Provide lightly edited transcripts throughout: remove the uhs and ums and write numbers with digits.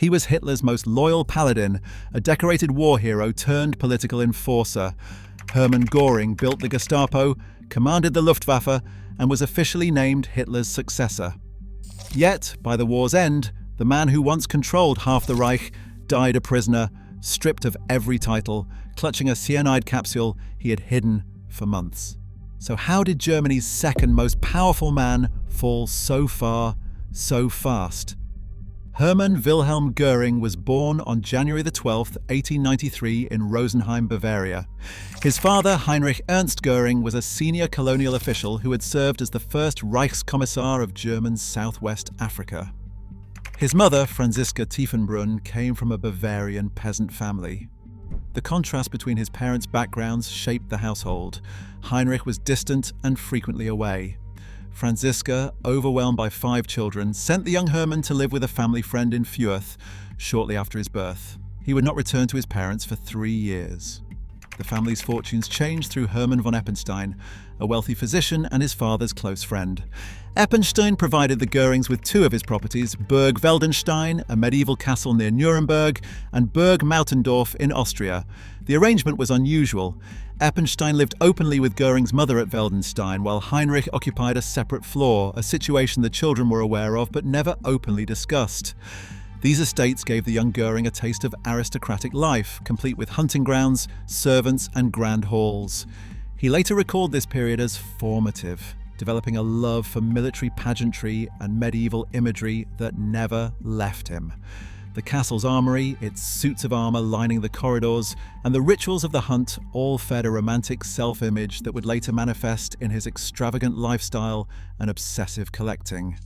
He was Hitler's most loyal paladin, a decorated war hero turned political enforcer. Hermann Göring built the Gestapo, commanded the Luftwaffe, and was officially named Hitler's successor. Yet, by the war's end, the man who once controlled half the Reich died a prisoner, stripped of every title, clutching a cyanide capsule he had hidden for months. So how did Germany's second most powerful man fall so far, so fast? Hermann Wilhelm Göring was born on January 12, 1893 in Rosenheim, Bavaria. His father, Heinrich Ernst Göring, was a senior colonial official who had served as the first Reichskommissar of German Southwest Africa. His mother, Franziska Tiefenbrunn, came from a Bavarian peasant family. The contrast between his parents' backgrounds shaped the household. Heinrich was distant and frequently away. Franziska, overwhelmed by 5 children, sent the young Hermann to live with a family friend in Fürth shortly after his birth. He would not return to his parents for 3 years. The family's fortunes changed through Hermann von Eppenstein, a wealthy physician and his father's close friend. Eppenstein provided the Görings with 2 of his properties, Burg Weldenstein, a medieval castle near Nuremberg, and Burg Mautendorf in Austria. The arrangement was unusual. Eppenstein lived openly with Göring's mother at Weldenstein, while Heinrich occupied a separate floor, a situation the children were aware of but never openly discussed. These estates gave the young Göring a taste of aristocratic life, complete with hunting grounds, servants, and grand halls. He later recalled this period as formative, developing a love for military pageantry and medieval imagery that never left him. The castle's armory, its suits of armor lining the corridors, and the rituals of the hunt all fed a romantic self-image that would later manifest in his extravagant lifestyle and obsessive collecting.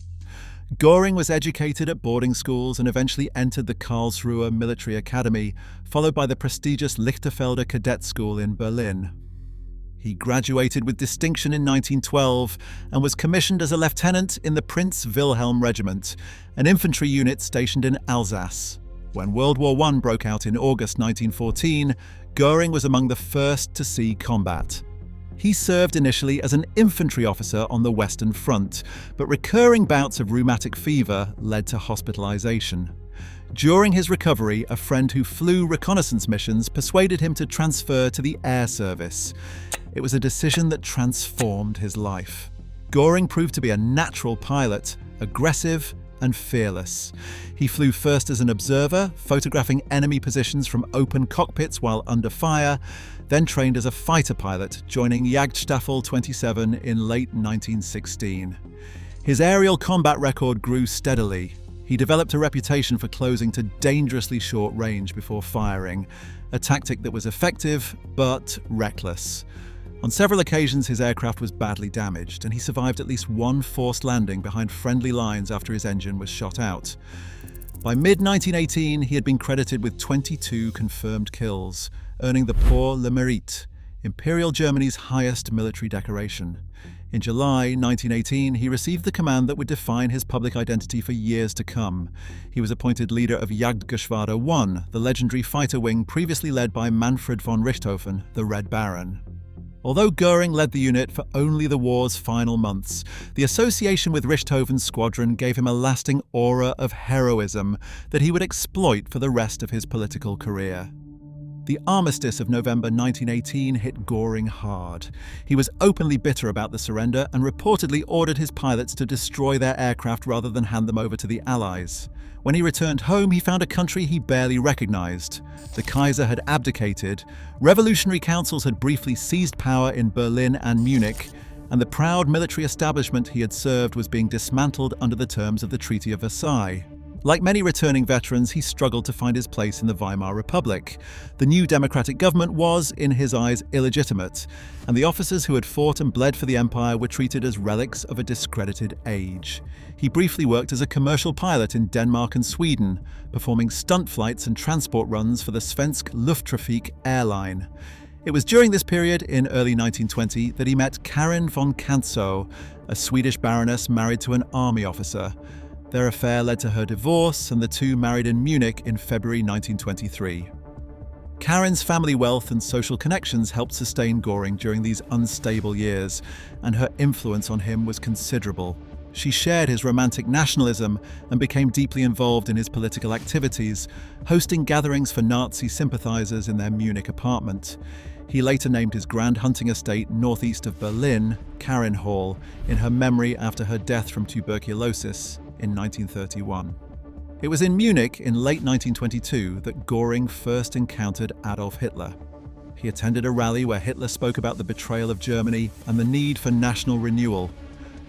Göring was educated at boarding schools and eventually entered the Karlsruhe Military Academy, followed by the prestigious Lichterfelder Cadet School in Berlin. He graduated with distinction in 1912 and was commissioned as a lieutenant in the Prince Wilhelm Regiment, an infantry unit stationed in Alsace. When World War I broke out in August 1914, Göring was among the first to see combat. He served initially as an infantry officer on the Western Front, but recurring bouts of rheumatic fever led to hospitalization. During his recovery, a friend who flew reconnaissance missions persuaded him to transfer to the air service. It was a decision that transformed his life. Göring proved to be a natural pilot, aggressive and fearless. He flew first as an observer, photographing enemy positions from open cockpits while under fire, then trained as a fighter pilot, joining Jagdstaffel 27 in late 1916. His aerial combat record grew steadily. He developed a reputation for closing to dangerously short range before firing, a tactic that was effective but reckless. On several occasions, his aircraft was badly damaged, and he survived at least one forced landing behind friendly lines after his engine was shot out. By mid-1918, he had been credited with 22 confirmed kills, earning the Pour le Mérite, Imperial Germany's highest military decoration. In July 1918, he received the command that would define his public identity for years to come. He was appointed leader of Jagdgeschwader I, the legendary fighter wing previously led by Manfred von Richthofen, the Red Baron. Although Göring led the unit for only the war's final months, the association with Richthofen's squadron gave him a lasting aura of heroism that he would exploit for the rest of his political career. The armistice of November 1918 hit Göring hard. He was openly bitter about the surrender and reportedly ordered his pilots to destroy their aircraft rather than hand them over to the Allies. When he returned home, he found a country he barely recognized. The Kaiser had abdicated, revolutionary councils had briefly seized power in Berlin and Munich, and the proud military establishment he had served was being dismantled under the terms of the Treaty of Versailles. Like many returning veterans, he struggled to find his place in the Weimar Republic. The new democratic government was, in his eyes, illegitimate, and the officers who had fought and bled for the empire were treated as relics of a discredited age. He briefly worked as a commercial pilot in Denmark and Sweden, performing stunt flights and transport runs for the Svensk Lufttrafik airline. It was during this period, in early 1920, that he met Karin von Kantzow, a Swedish baroness married to an army officer. Their affair led to her divorce, and the two married in Munich in February 1923. Karin's family wealth and social connections helped sustain Göring during these unstable years, and her influence on him was considerable. She shared his romantic nationalism and became deeply involved in his political activities, hosting gatherings for Nazi sympathizers in their Munich apartment. He later named his grand hunting estate northeast of Berlin, Hall, in her memory after her death from tuberculosis in 1931. It was in Munich in late 1922 that Göring first encountered Adolf Hitler. He attended a rally where Hitler spoke about the betrayal of Germany and the need for national renewal.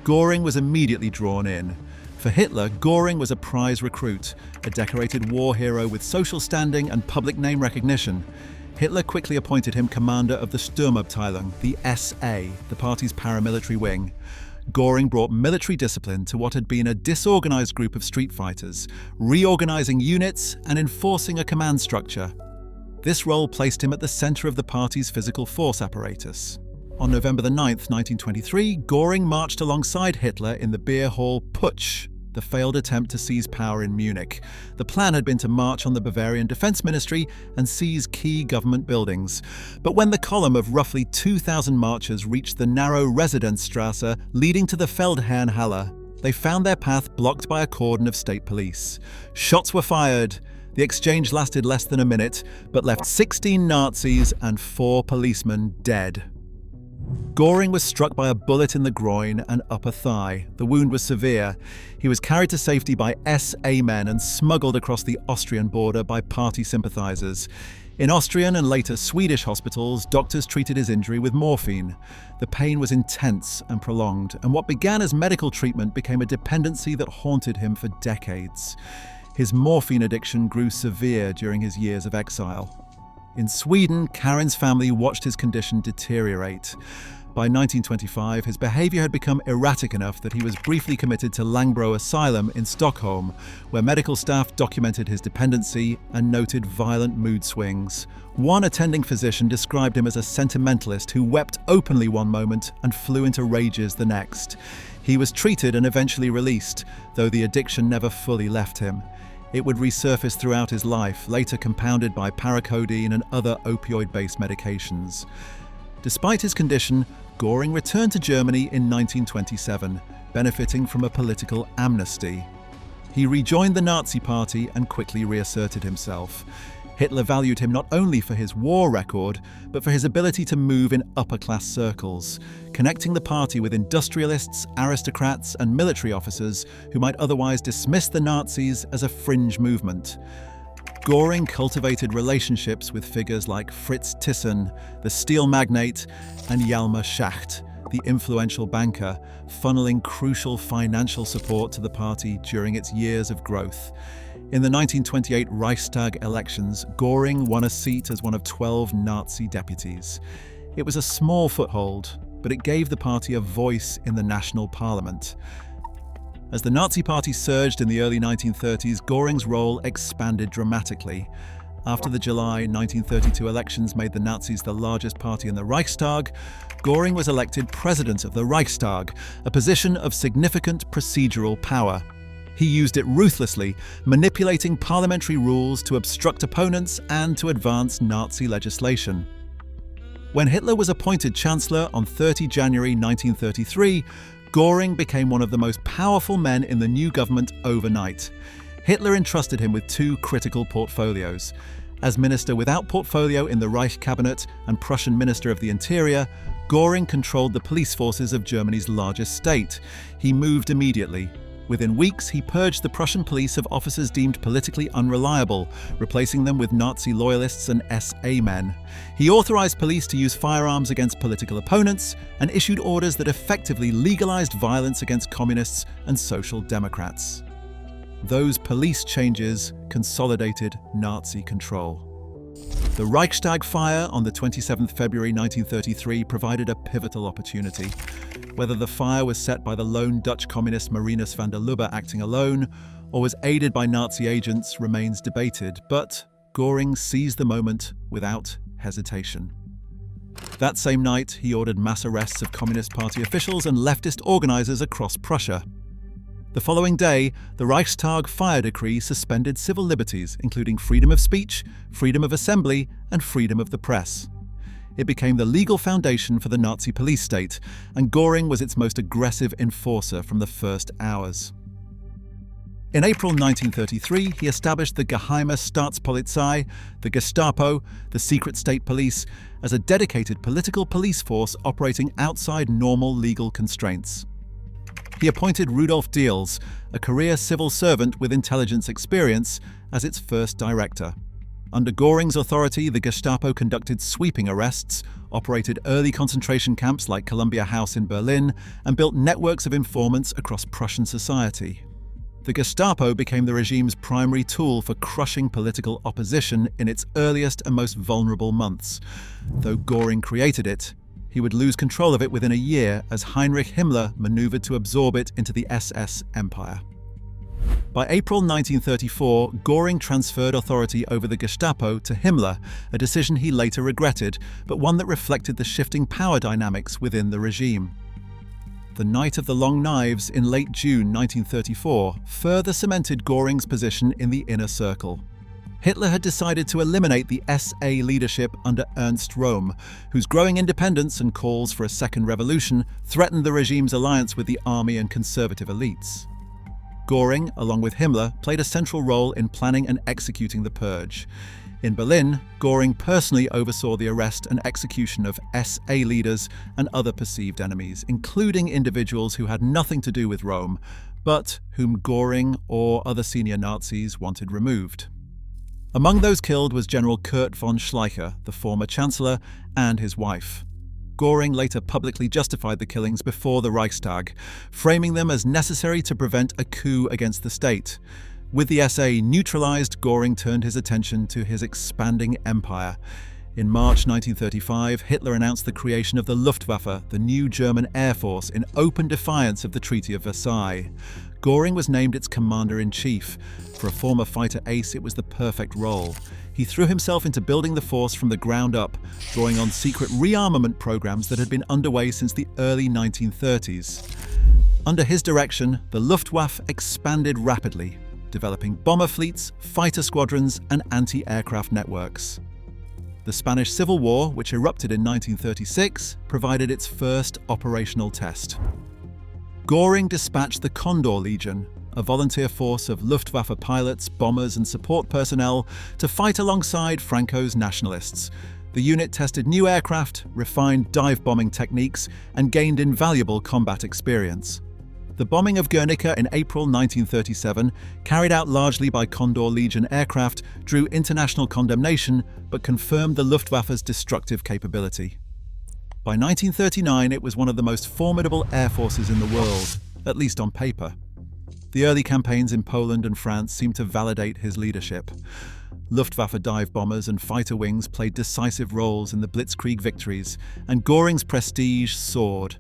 Göring was immediately drawn in. For Hitler, Göring was a prize recruit, a decorated war hero with social standing and public name recognition. Hitler quickly appointed him commander of the Sturmabteilung, the SA, the party's paramilitary wing. Göring brought military discipline to what had been a disorganized group of street fighters, reorganizing units and enforcing a command structure. This role placed him at the center of the party's physical force apparatus. On November 9, 1923, Göring marched alongside Hitler in the beer hall Putsch, the failed attempt to seize power in Munich. The plan had been to march on the Bavarian Defense Ministry and seize key government buildings. But when the column of roughly 2,000 marchers reached the narrow Residenzstrasse leading to the Feldherrnhalle, they found their path blocked by a cordon of state police. Shots were fired. The exchange lasted less than a minute, but left 16 Nazis and 4 policemen dead. Göring was struck by a bullet in the groin and upper thigh. The wound was severe. He was carried to safety by SA men and smuggled across the Austrian border by party sympathizers. In Austrian and later Swedish hospitals, doctors treated his injury with morphine. The pain was intense and prolonged, and what began as medical treatment became a dependency that haunted him for decades. His morphine addiction grew severe during his years of exile. In Sweden, Karin's family watched his condition deteriorate. By 1925, his behavior had become erratic enough that he was briefly committed to Langbro Asylum in Stockholm, where medical staff documented his dependency and noted violent mood swings. One attending physician described him as a sentimentalist who wept openly one moment and flew into rages the next. He was treated and eventually released, though the addiction never fully left him. It would resurface throughout his life, later compounded by paracodeine and other opioid-based medications. Despite his condition, Göring returned to Germany in 1927, benefiting from a political amnesty. He rejoined the Nazi Party and quickly reasserted himself. Hitler valued him not only for his war record, but for his ability to move in upper-class circles, connecting the party with industrialists, aristocrats, and military officers who might otherwise dismiss the Nazis as a fringe movement. Göring cultivated relationships with figures like Fritz Thyssen, the steel magnate, and Hjalmar Schacht, the influential banker, funneling crucial financial support to the party during its years of growth. In the 1928 Reichstag elections, Göring won a seat as one of 12 Nazi deputies. It was a small foothold, but it gave the party a voice in the national parliament. As the Nazi Party surged in the early 1930s, Göring's role expanded dramatically. After the July 1932 elections made the Nazis the largest party in the Reichstag, Göring was elected president of the Reichstag, a position of significant procedural power. He used it ruthlessly, manipulating parliamentary rules to obstruct opponents and to advance Nazi legislation. When Hitler was appointed Chancellor on 30 January 1933, Göring became one of the most powerful men in the new government overnight. Hitler entrusted him with 2 critical portfolios. As minister without portfolio in the Reich cabinet and Prussian Minister of the Interior, Göring controlled the police forces of Germany's largest state. He moved immediately. Within weeks, he purged the Prussian police of officers deemed politically unreliable, replacing them with Nazi loyalists and SA men. He authorized police to use firearms against political opponents and issued orders that effectively legalized violence against communists and social democrats. Those police changes consolidated Nazi control. The Reichstag fire on the 27th February 1933 provided a pivotal opportunity. Whether the fire was set by the lone Dutch communist Marinus van der Lubbe acting alone, or was aided by Nazi agents, remains debated, but Göring seized the moment without hesitation. That same night, he ordered mass arrests of Communist Party officials and leftist organizers across Prussia. The following day, the Reichstag fire decree suspended civil liberties, including freedom of speech, freedom of assembly, and freedom of the press. It became the legal foundation for the Nazi police state, and Göring was its most aggressive enforcer from the first hours. In April 1933, he established the Geheime Staatspolizei, the Gestapo, the secret state police, as a dedicated political police force operating outside normal legal constraints. He appointed Rudolf Diels, a career civil servant with intelligence experience, as its first director. Under Göring's authority, the Gestapo conducted sweeping arrests, operated early concentration camps like Columbia House in Berlin, and built networks of informants across Prussian society. The Gestapo became the regime's primary tool for crushing political opposition in its earliest and most vulnerable months. Though Göring created it, he would lose control of it within a year as Heinrich Himmler maneuvered to absorb it into the SS empire. By April 1934, Göring transferred authority over the Gestapo to Himmler, a decision he later regretted, but one that reflected the shifting power dynamics within the regime. The Night of the Long Knives in late June 1934 further cemented Göring's position in the inner circle. Hitler had decided to eliminate the SA leadership under Ernst Röhm, whose growing independence and calls for a second revolution threatened the regime's alliance with the army and conservative elites. Göring, along with Himmler, played a central role in planning and executing the purge. In Berlin, Göring personally oversaw the arrest and execution of SA leaders and other perceived enemies, including individuals who had nothing to do with Rome, but whom Göring or other senior Nazis wanted removed. Among those killed was General Kurt von Schleicher, the former Chancellor, and his wife. Göring later publicly justified the killings before the Reichstag, framing them as necessary to prevent a coup against the state. With the SA neutralized, Göring turned his attention to his expanding empire. In March 1935, Hitler announced the creation of the Luftwaffe, the new German Air Force, in open defiance of the Treaty of Versailles. Göring was named its commander-in-chief. For a former fighter ace, it was the perfect role. He threw himself into building the force from the ground up, drawing on secret rearmament programs that had been underway since the early 1930s. Under his direction, the Luftwaffe expanded rapidly, developing bomber fleets, fighter squadrons, and anti-aircraft networks. The Spanish Civil War, which erupted in 1936, provided its first operational test. Göring dispatched the Condor Legion, a volunteer force of Luftwaffe pilots, bombers, and support personnel to fight alongside Franco's nationalists. The unit tested new aircraft, refined dive-bombing techniques, and gained invaluable combat experience. The bombing of Guernica in April 1937, carried out largely by Condor Legion aircraft, drew international condemnation but confirmed the Luftwaffe's destructive capability. By 1939, it was one of the most formidable air forces in the world, at least on paper. The early campaigns in Poland and France seemed to validate his leadership. Luftwaffe dive bombers and fighter wings played decisive roles in the Blitzkrieg victories, and Göring's prestige soared.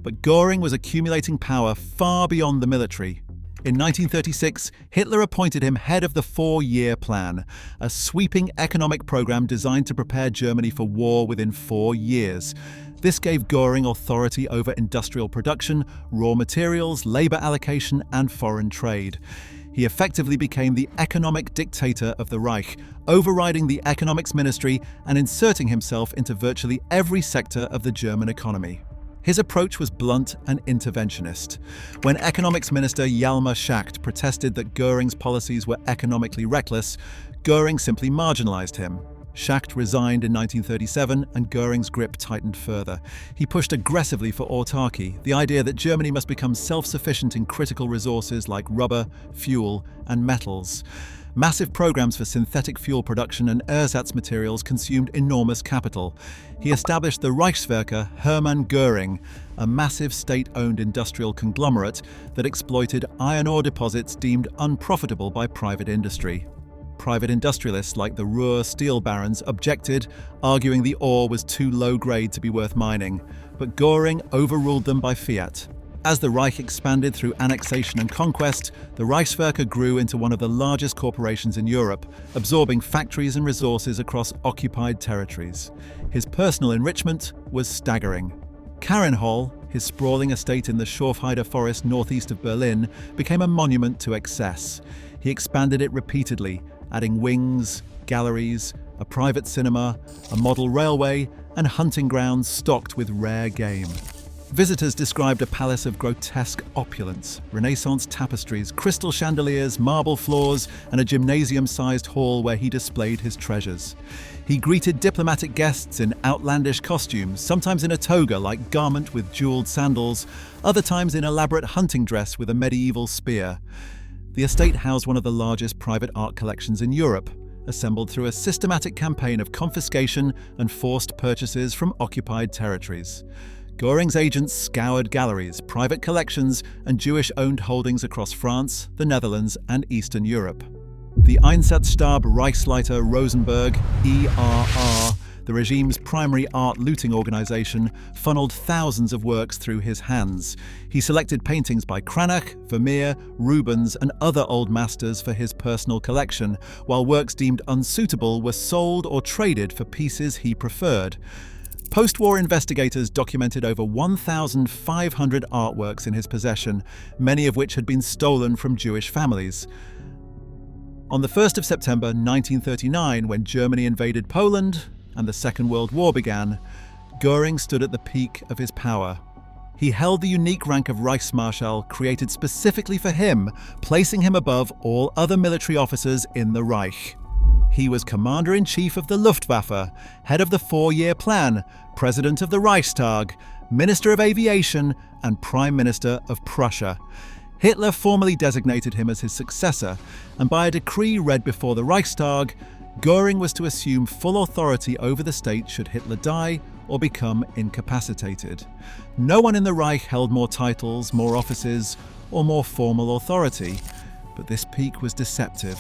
But Göring was accumulating power far beyond the military. In 1936, Hitler appointed him head of the Four-Year Plan, a sweeping economic program designed to prepare Germany for war within 4 years. This gave Göring authority over industrial production, raw materials, labor allocation, and foreign trade. He effectively became the economic dictator of the Reich, overriding the economics ministry and inserting himself into virtually every sector of the German economy. His approach was blunt and interventionist. When Economics Minister Hjalmar Schacht protested that Göring's policies were economically reckless, Göring simply marginalized him. Schacht resigned in 1937, and Göring's grip tightened further. He pushed aggressively for autarky, the idea that Germany must become self-sufficient in critical resources like rubber, fuel, and metals. Massive programs for synthetic fuel production and ersatz materials consumed enormous capital. He established the Reichswerke Hermann Göring, a massive state-owned industrial conglomerate that exploited iron ore deposits deemed unprofitable by private industry. Private industrialists like the Ruhr steel barons objected, arguing the ore was too low grade to be worth mining, but Göring overruled them by fiat. As the Reich expanded through annexation and conquest, the Reichswerke grew into one of the largest corporations in Europe, absorbing factories and resources across occupied territories. His personal enrichment was staggering. Karenhall, his sprawling estate in the Schorfheide forest northeast of Berlin, became a monument to excess. He expanded it repeatedly, adding wings, galleries, a private cinema, a model railway, and hunting grounds stocked with rare game. Visitors described a palace of grotesque opulence, Renaissance tapestries, crystal chandeliers, marble floors, and a gymnasium-sized hall where he displayed his treasures. He greeted diplomatic guests in outlandish costumes, sometimes in a toga-like garment with jeweled sandals, other times in elaborate hunting dress with a medieval spear. The estate housed one of the largest private art collections in Europe, assembled through a systematic campaign of confiscation and forced purchases from occupied territories. Göring's agents scoured galleries, private collections, and Jewish-owned holdings across France, the Netherlands, and Eastern Europe. The Einsatzstab Reichsleiter Rosenberg, ERR, the regime's primary art looting organization, funneled thousands of works through his hands. He selected paintings by Cranach, Vermeer, Rubens, and other old masters for his personal collection, while works deemed unsuitable were sold or traded for pieces he preferred. Post-war investigators documented over 1,500 artworks in his possession, many of which had been stolen from Jewish families. On the 1st of September 1939, when Germany invaded Poland and the Second World War began, Göring stood at the peak of his power. He held the unique rank of Reichsmarschall created specifically for him, placing him above all other military officers in the Reich. He was Commander-in-Chief of the Luftwaffe, head of the 4-year plan, President of the Reichstag, Minister of Aviation, and Prime Minister of Prussia. Hitler formally designated him as his successor, and by a decree read before the Reichstag, Göring was to assume full authority over the state should Hitler die or become incapacitated. No one in the Reich held more titles, more offices, or more formal authority, but this peak was deceptive.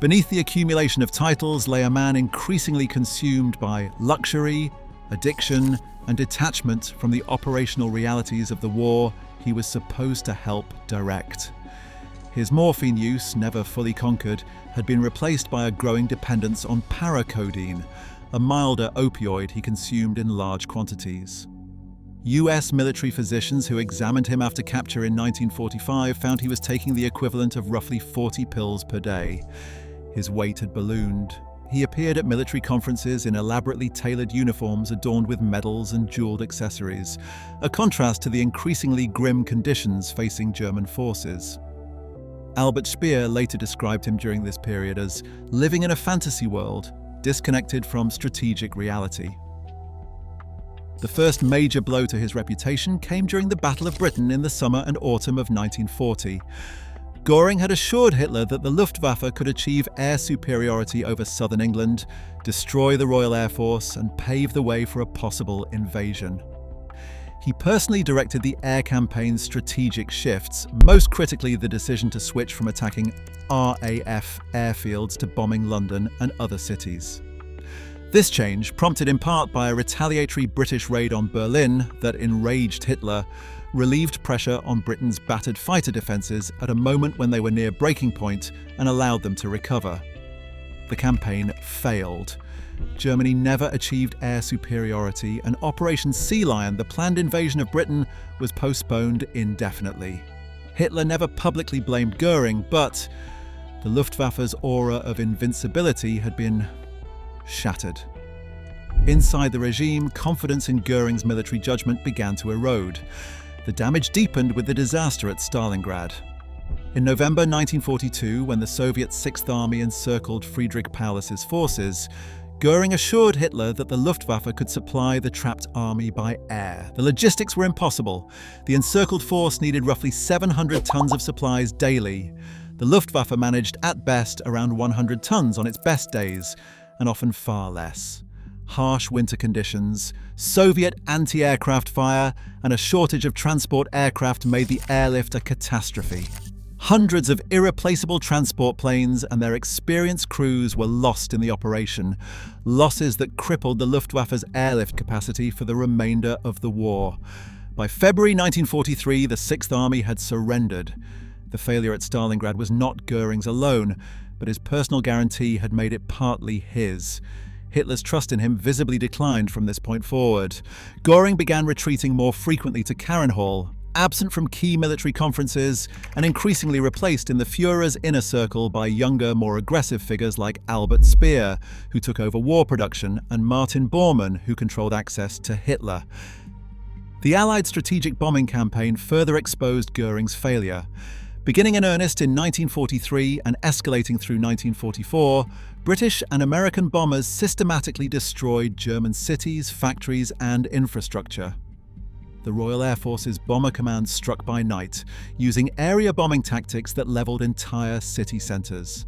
Beneath the accumulation of titles lay a man increasingly consumed by luxury, addiction, and detachment from the operational realities of the war he was supposed to help direct. His morphine use, never fully conquered, had been replaced by a growing dependence on paracodeine, a milder opioid he consumed in large quantities. US military physicians who examined him after capture in 1945 found he was taking the equivalent of roughly 40 pills per day. His weight had ballooned. He appeared at military conferences in elaborately tailored uniforms adorned with medals and jeweled accessories, a contrast to the increasingly grim conditions facing German forces. Albert Speer later described him during this period as living in a fantasy world, disconnected from strategic reality. The first major blow to his reputation came during the Battle of Britain in the summer and autumn of 1940. Göring had assured Hitler that the Luftwaffe could achieve air superiority over southern England, destroy the Royal Air Force, and pave the way for a possible invasion. He personally directed the air campaign's strategic shifts, most critically the decision to switch from attacking RAF airfields to bombing London and other cities. This change, prompted in part by a retaliatory British raid on Berlin that enraged Hitler, relieved pressure on Britain's battered fighter defences at a moment when they were near breaking point and allowed them to recover. The campaign failed. Germany never achieved air superiority, and Operation Sea Lion, the planned invasion of Britain, was postponed indefinitely. Hitler never publicly blamed Göring, but the Luftwaffe's aura of invincibility had been shattered. Inside the regime, confidence in Göring's military judgment began to erode. The damage deepened with the disaster at Stalingrad. In November 1942, when the Soviet Sixth Army encircled Friedrich Paulus's forces, Göring assured Hitler that the Luftwaffe could supply the trapped army by air. The logistics were impossible. The encircled force needed roughly 700 tons of supplies daily. The Luftwaffe managed at best around 100 tons on its best days, and often far less. Harsh winter conditions, Soviet anti-aircraft fire, and a shortage of transport aircraft made the airlift a catastrophe. Hundreds of irreplaceable transport planes and their experienced crews were lost in the operation, losses that crippled the Luftwaffe's airlift capacity for the remainder of the war. By February 1943, the Sixth Army had surrendered. The failure at Stalingrad was not Göring's alone, but his personal guarantee had made it partly his. Hitler's trust in him visibly declined from this point forward. Göring began retreating more frequently to Carenhall, absent from key military conferences and increasingly replaced in the Führer's inner circle by younger, more aggressive figures like Albert Speer, who took over war production, and Martin Bormann, who controlled access to Hitler. The Allied strategic bombing campaign further exposed Göring's failure. Beginning in earnest in 1943 and escalating through 1944, British and American bombers systematically destroyed German cities, factories, and infrastructure. The Royal Air Force's Bomber Command struck by night, using area bombing tactics that leveled entire city centers.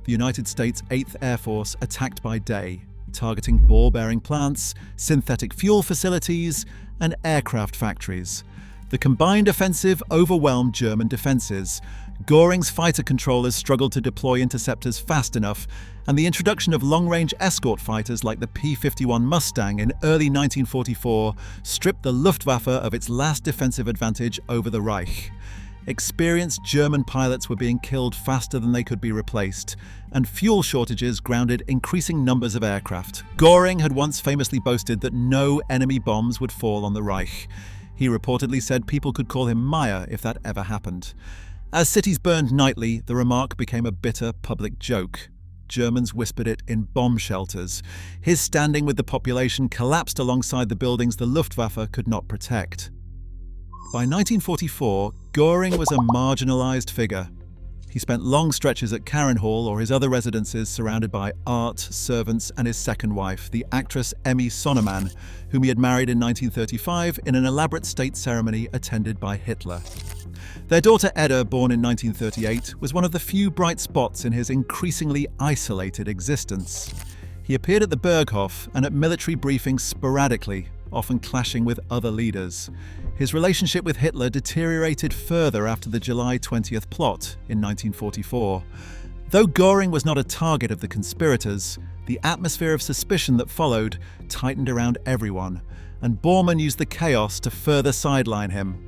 The United States 8th Air Force attacked by day, targeting ball-bearing plants, synthetic fuel facilities, and aircraft factories. The combined offensive overwhelmed German defenses. Göring's fighter controllers struggled to deploy interceptors fast enough, and the introduction of long-range escort fighters like the P-51 Mustang in early 1944 stripped the Luftwaffe of its last defensive advantage over the Reich. Experienced German pilots were being killed faster than they could be replaced, and fuel shortages grounded increasing numbers of aircraft. Göring had once famously boasted that no enemy bombs would fall on the Reich. He reportedly said people could call him Meyer if that ever happened. As cities burned nightly, the remark became a bitter public joke. Germans whispered it in bomb shelters. His standing with the population collapsed alongside the buildings the Luftwaffe could not protect. By 1944, Göring was a marginalized figure. He spent long stretches at Carenhall or his other residences surrounded by art, servants, and his second wife, the actress Emmy Sonnemann, whom he had married in 1935 in an elaborate state ceremony attended by Hitler. Their daughter Edda, born in 1938, was one of the few bright spots in his increasingly isolated existence. He appeared at the Berghof and at military briefings sporadically, often clashing with other leaders. His relationship with Hitler deteriorated further after the July 20th plot in 1944. Though Göring was not a target of the conspirators, the atmosphere of suspicion that followed tightened around everyone, and Bormann used the chaos to further sideline him.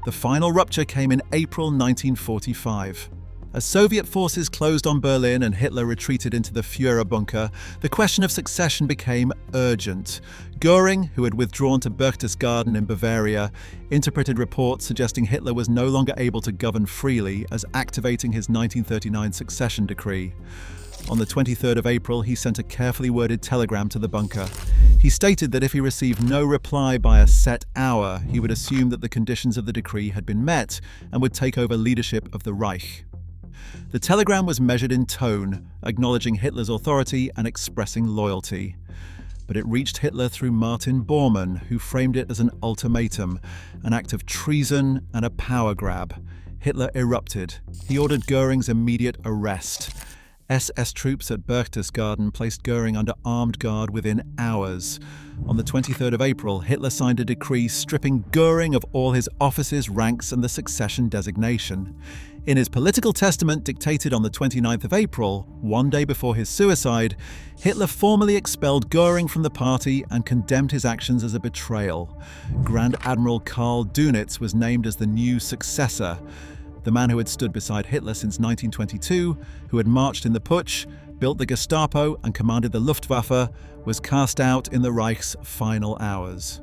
The final rupture came in April 1945. As Soviet forces closed on Berlin and Hitler retreated into the Führer bunker, the question of succession became urgent. Göring, who had withdrawn to Berchtesgaden in Bavaria, interpreted reports suggesting Hitler was no longer able to govern freely as activating his 1939 succession decree. On the 23rd of April, he sent a carefully worded telegram to the bunker. He stated that if he received no reply by a set hour, he would assume that the conditions of the decree had been met and would take over leadership of the Reich. The telegram was measured in tone, acknowledging Hitler's authority and expressing loyalty. But it reached Hitler through Martin Bormann, who framed it as an ultimatum, an act of treason and a power grab. Hitler erupted. He ordered Göring's immediate arrest. SS troops at Berchtesgaden placed Göring under armed guard within hours. On the 23rd of April, Hitler signed a decree stripping Göring of all his offices, ranks, and the succession designation. In his political testament dictated on the 29th of April, one day before his suicide, Hitler formally expelled Göring from the party and condemned his actions as a betrayal. Grand Admiral Karl Dönitz was named as the new successor. The man who had stood beside Hitler since 1922, who had marched in the putsch, built the Gestapo, and commanded the Luftwaffe, was cast out in the Reich's final hours.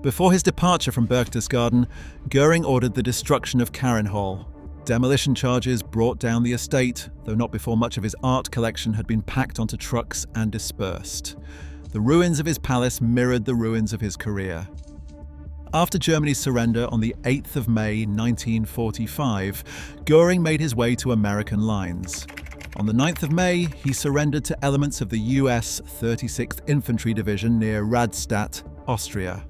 Before his departure from Berchtesgaden, Göring ordered the destruction of Carenhall. Demolition charges brought down the estate, though not before much of his art collection had been packed onto trucks and dispersed. The ruins of his palace mirrored the ruins of his career. After Germany's surrender on the 8th of May 1945, Göring made his way to American lines. On the 9th of May, he surrendered to elements of the US 36th Infantry Division near Rastatt, Austria.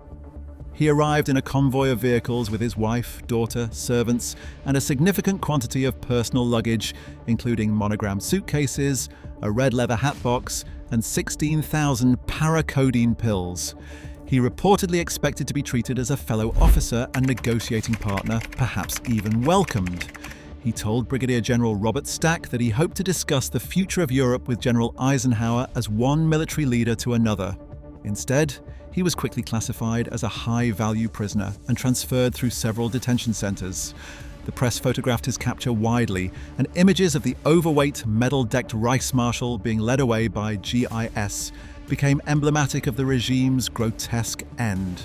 He arrived in a convoy of vehicles with his wife, daughter, servants, and a significant quantity of personal luggage, including monogrammed suitcases, a red leather hatbox, and 16,000 paracodeine pills. He reportedly expected to be treated as a fellow officer and negotiating partner, perhaps even welcomed. He told Brigadier General Robert Stack that he hoped to discuss the future of Europe with General Eisenhower as one military leader to another. Instead, he was quickly classified as a high-value prisoner and transferred through several detention centers. The press photographed his capture widely, and images of the overweight, medal-decked Reichsmarschall being led away by GIS became emblematic of the regime's grotesque end.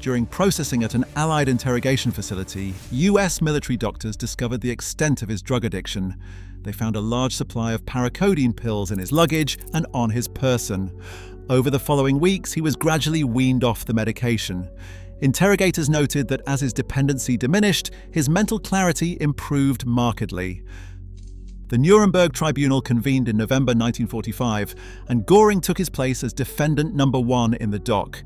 During processing at an Allied interrogation facility, US military doctors discovered the extent of his drug addiction. They found a large supply of paracodeine pills in his luggage and on his person. Over the following weeks, he was gradually weaned off the medication. Interrogators noted that as his dependency diminished, his mental clarity improved markedly. The Nuremberg tribunal convened in November 1945, and Göring took his place as defendant number 1 in the dock.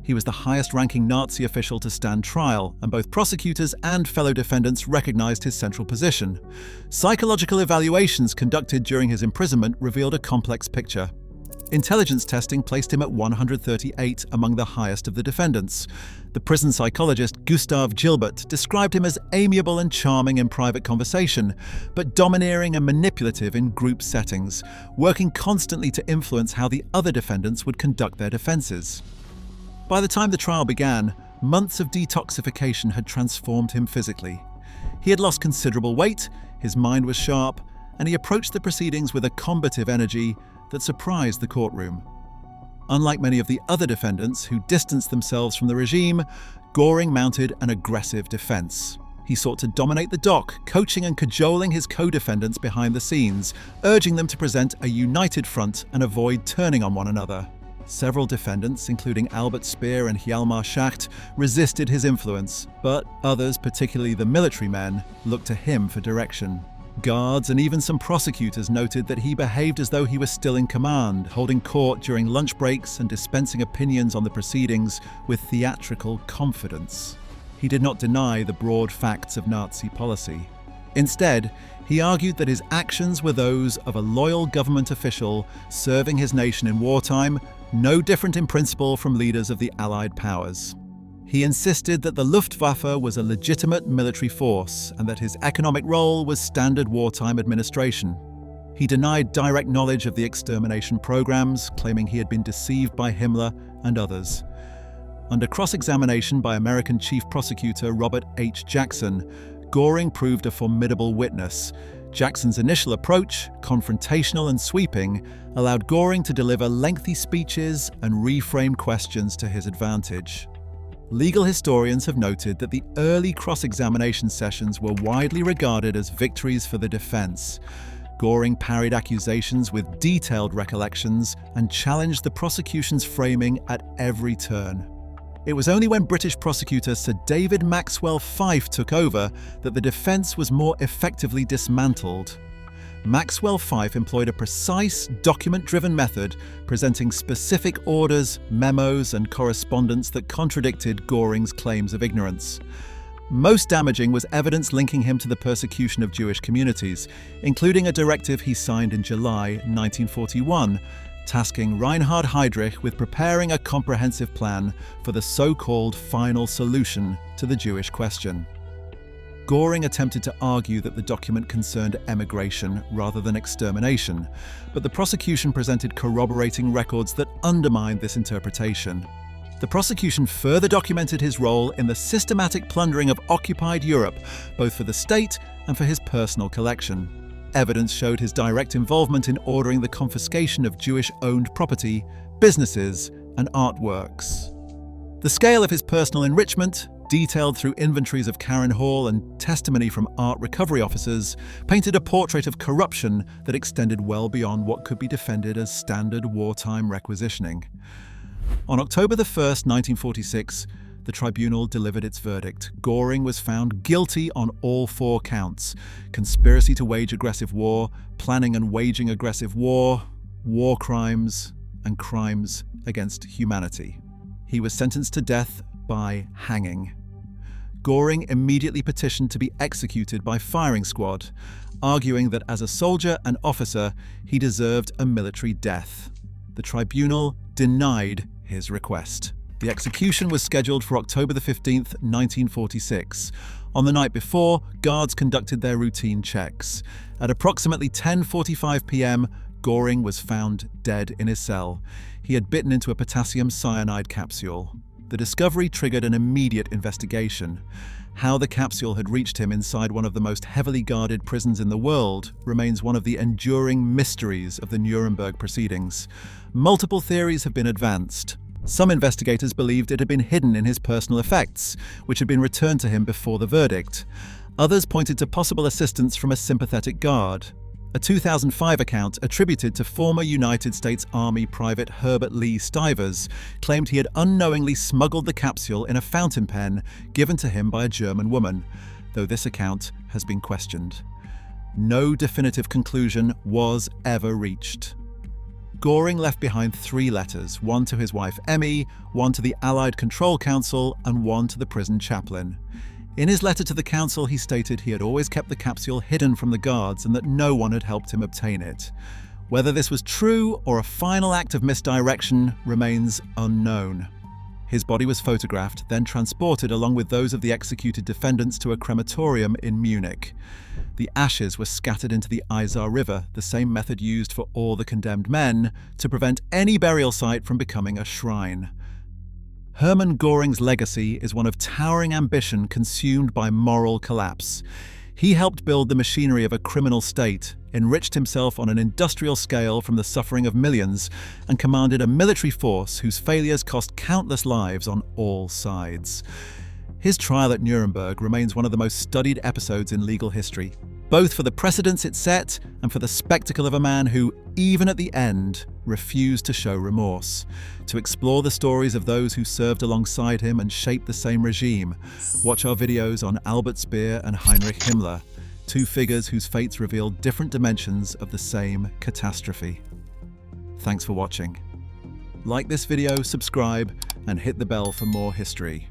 He was the highest-ranking Nazi official to stand trial, and both prosecutors and fellow defendants recognized his central position. Psychological evaluations conducted during his imprisonment revealed a complex picture. Intelligence testing placed him at 138 among the highest of the defendants. The prison psychologist Gustav Gilbert described him as amiable and charming in private conversation, but domineering and manipulative in group settings, working constantly to influence how the other defendants would conduct their defenses. By the time the trial began, months of detoxification had transformed him physically. He had lost considerable weight, his mind was sharp, and he approached the proceedings with a combative energy that surprised the courtroom. Unlike many of the other defendants who distanced themselves from the regime, Göring mounted an aggressive defense. He sought to dominate the dock, coaching and cajoling his co-defendants behind the scenes, urging them to present a united front and avoid turning on one another. Several defendants, including Albert Speer and Hjalmar Schacht, resisted his influence, but others, particularly the military men, looked to him for direction. Guards and even some prosecutors noted that he behaved as though he was still in command, holding court during lunch breaks and dispensing opinions on the proceedings with theatrical confidence. He did not deny the broad facts of Nazi policy. Instead, he argued that his actions were those of a loyal government official serving his nation in wartime, no different in principle from leaders of the Allied powers. He insisted that the Luftwaffe was a legitimate military force and that his economic role was standard wartime administration. He denied direct knowledge of the extermination programs, claiming he had been deceived by Himmler and others. Under cross-examination by American Chief Prosecutor Robert H. Jackson, Göring proved a formidable witness. Jackson's initial approach, confrontational and sweeping, allowed Göring to deliver lengthy speeches and reframe questions to his advantage. Legal historians have noted that the early cross-examination sessions were widely regarded as victories for the defense. Göring parried accusations with detailed recollections and challenged the prosecution's framing at every turn. It was only when British prosecutor Sir David Maxwell Fyfe took over that the defense was more effectively dismantled. Maxwell Fyfe employed a precise, document-driven method, presenting specific orders, memos, and correspondence that contradicted Göring's claims of ignorance. Most damaging was evidence linking him to the persecution of Jewish communities, including a directive he signed in July 1941, tasking Reinhard Heydrich with preparing a comprehensive plan for the so-called final solution to the Jewish question. Göring attempted to argue that the document concerned emigration rather than extermination, but the prosecution presented corroborating records that undermined this interpretation. The prosecution further documented his role in the systematic plundering of occupied Europe, both for the state and for his personal collection. Evidence showed his direct involvement in ordering the confiscation of Jewish-owned property, businesses, and artworks. The scale of his personal enrichment, detailed through inventories of Karen Hall and testimony from art recovery officers, painted a portrait of corruption that extended well beyond what could be defended as standard wartime requisitioning. On October 1, 1946, the tribunal delivered its verdict. Göring was found guilty on all 4 counts: conspiracy to wage aggressive war, planning and waging aggressive war, war crimes, and crimes against humanity. He was sentenced to death by hanging. Göring immediately petitioned to be executed by firing squad, arguing that as a soldier and officer, he deserved a military death. The tribunal denied his request. The execution was scheduled for October 15, 1946. On the night before, guards conducted their routine checks. At approximately 10:45 p.m., Göring was found dead in his cell. He had bitten into a potassium cyanide capsule. The discovery triggered an immediate investigation. How the capsule had reached him inside one of the most heavily guarded prisons in the world remains one of the enduring mysteries of the Nuremberg proceedings. Multiple theories have been advanced. Some investigators believed it had been hidden in his personal effects, which had been returned to him before the verdict. Others pointed to possible assistance from a sympathetic guard. A 2005 account attributed to former United States Army Private Herbert Lee Stivers claimed he had unknowingly smuggled the capsule in a fountain pen given to him by a German woman, though this account has been questioned. No definitive conclusion was ever reached. Göring left behind 3 letters, one to his wife Emmy, one to the Allied Control Council, and one to the prison chaplain. In his letter to the council, he stated he had always kept the capsule hidden from the guards and that no one had helped him obtain it. Whether this was true or a final act of misdirection remains unknown. His body was photographed, then transported along with those of the executed defendants to a crematorium in Munich. The ashes were scattered into the Isar River, the same method used for all the condemned men, to prevent any burial site from becoming a shrine. Hermann Göring's legacy is one of towering ambition consumed by moral collapse. He helped build the machinery of a criminal state, enriched himself on an industrial scale from the suffering of millions, and commanded a military force whose failures cost countless lives on all sides. His trial at Nuremberg remains one of the most studied episodes in legal history, both for the precedents it set and for the spectacle of a man who, even at the end, refused to show remorse. To explore the stories of those who served alongside him and shaped the same regime, watch our videos on Albert Speer and Heinrich Himmler, 2 figures whose fates reveal different dimensions of the same catastrophe. Thanks for watching. Like this video, subscribe, and hit the bell for more history.